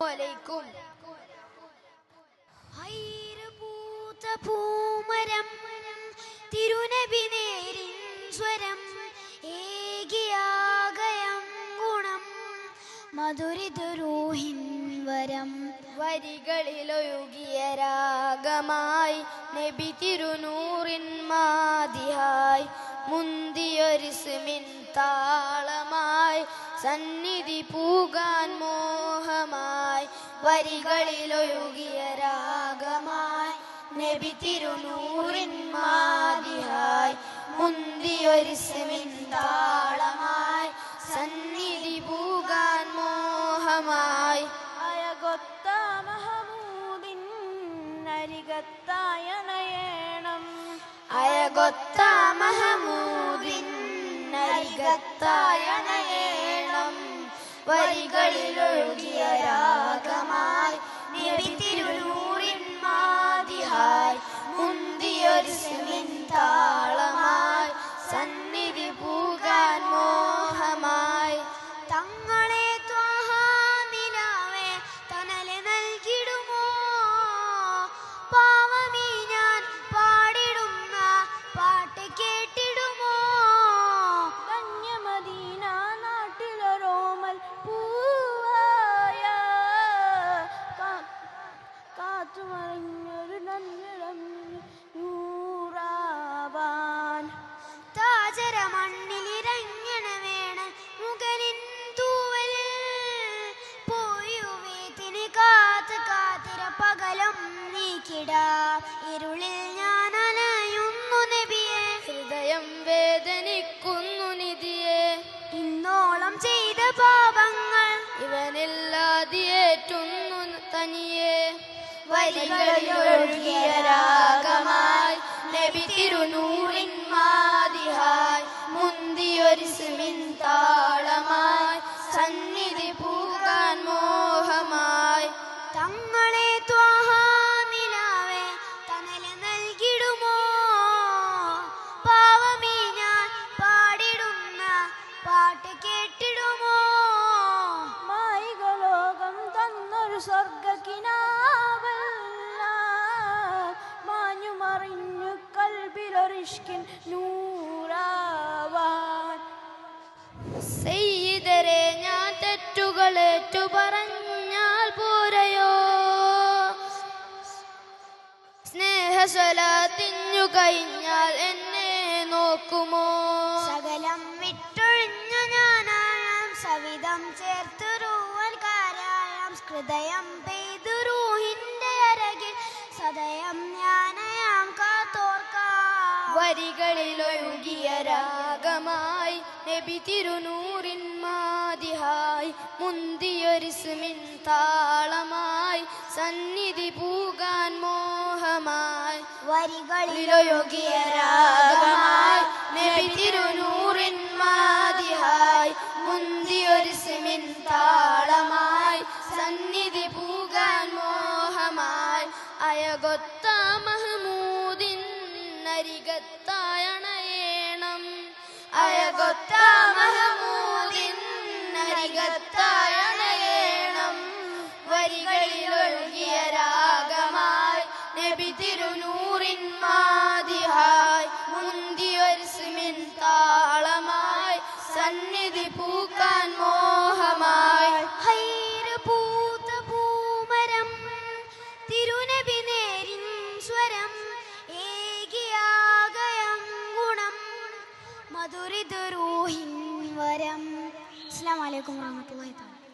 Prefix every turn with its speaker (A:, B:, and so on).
A: അലൈക്കും.
B: പൂമരം തിരുനബി നേരിൻ സ്വരം ഏകിയാകയം ഗുണം മധുരിതുരൂഹിൻ വരം
A: വരികളിലൊഴുകിയ രാഗമായി നബി തിരുനൂറിൻ മാതിഹായി മുന്തിയൊരിസ്മിൻ താളമായി സന്നിധി പൂകാൻ മോഹമായി വരികളിലൊഴുകിയ രാഗമായി നബി തിരുനൂറിൻ മാതിഹായി മുന്തിയൊരിസ്മിൻ താളമായി സന്നിധി പൂകാൻ മോഹമായി
C: അയകൊത്ത മഹമൂദിൻ അരികത്തായണയേണം
B: അയകൊത്ത മഹമൂദിൻ അരികത്തായണയേണം വരികളിലൊഴുകിയ രാഗമായി നബി തിരുനൂറിൻ മാതിഹായി മുന്തിയൊരിസ്മിൻ താളമായി സന്നിധി പൂകാൻ മോഹമായി തങ്ങളെ ത്വാഹ നിലാവേ തണല് നൽകിടുമോ പാവമീ ഞാൻ പാടിടുന്ന പാട്ട് കേട്ടിടുമോ
C: ധന്യമദീന നാട്ടിലൊരോമൽ പൂവായ കാറ്റുമറിഞ്ഞൊരു നന്നിളം നൂറാവാൻ
B: താജര മണ്ണിലിറങ്ങണ വേണ മുകളിൻ തൂവലിൽ പോയുവേത്തിന് കാത്തിര പകലും നീക്കിട ഇരുളിൽ ഞാൻ അലയുന്നു നബിയെ
A: ഹൃദയം വേദനിക്കുന്നു നിധിയെ
B: ഇന്നോളം ചെയ്ത പാപങ്ങൾ
A: ഇവനില്ലാതിയേറ്റുന്നു തനിയെ
B: വരികളിലൊഴുകിയ രാഗമായി നബി തിരുനൂറിൻ മാതിഹായി
A: മുന്തിയൊരിസ്മിൻ താളമായി സന്നിധി പൂകാൻ മോഹമായി
B: തങ്ങളെ ത്വാഹ നിലാവേ തണല് നൽകിടുമോ പാവമീ ഞാൻ പാടിടുന്ന പാട്ട് കേട്ടിടുമോ
C: മായികലോകം തന്നൊരു സ്വർഗക്കിനാവല്ല മാഞ്ഞു മറിഞ്ഞു കൽബിലൊരിഷ്കിൻ നൂറാവാൻ
A: സയ്യിദരെ ഞാൻ തെറ്റുകളേറ്റു പറഞ്ഞാൽ പോരയോ സ്നേഹസ്വലാത്തിഞ്ഞു കഴിഞ്ഞാൽ എന്നെ നോക്കുമോ
B: സകലം വിട്ടൊഴിഞ്ഞു ഞാനായാം സവിധം ചേർത്തു റൂവൽ കാരായാം ഹൃദയം പെയ്തു റൂഹിന്റെ അരകിൽ സദയം ഞാനയാം കാത്തോർക്കാം
A: വരികളിലൊഴുകിയ രാഗമായി നബി തിരുനൂറിൻ മാതിഹായി മുന്തിയൊരിസ്മിൻ താളമായി സന്നിധി പൂകാൻ മോഹമായി
B: വരികളിലൊഴുകിയ രാഗമായി
A: നബി തിരുനൂറിൻ മാതിഹായി മുന്തിയൊരിസ്മിൻ താളമായി സന്നിധി പൂകാൻ മോഹമായി അയകൊത്ത മഹമൂദിൻ അരികത്തായണയേണം അയകൊത്ത മഹമൂദിൻ അരികത്തായണയേണം വരികളിലൊഴുകിയ രാഗമായി നബി തിരുനൂറിൻ മാതിഹായി മുന്തിയൊരിസ്മിൻ താളമായി സന്നിധി പൂക്കാൻ മോഹമായി
B: ഹൈറ് പൂത്ത പൂമരം തിരുനബി നേരിൻ സ്വരം ഏകിയാകയം ഗുണം മധുരിതുരൂഹിൻ വരം. അസ്സലാമു അലൈക്കും വറഹ്മത്തുള്ളാഹി തആല.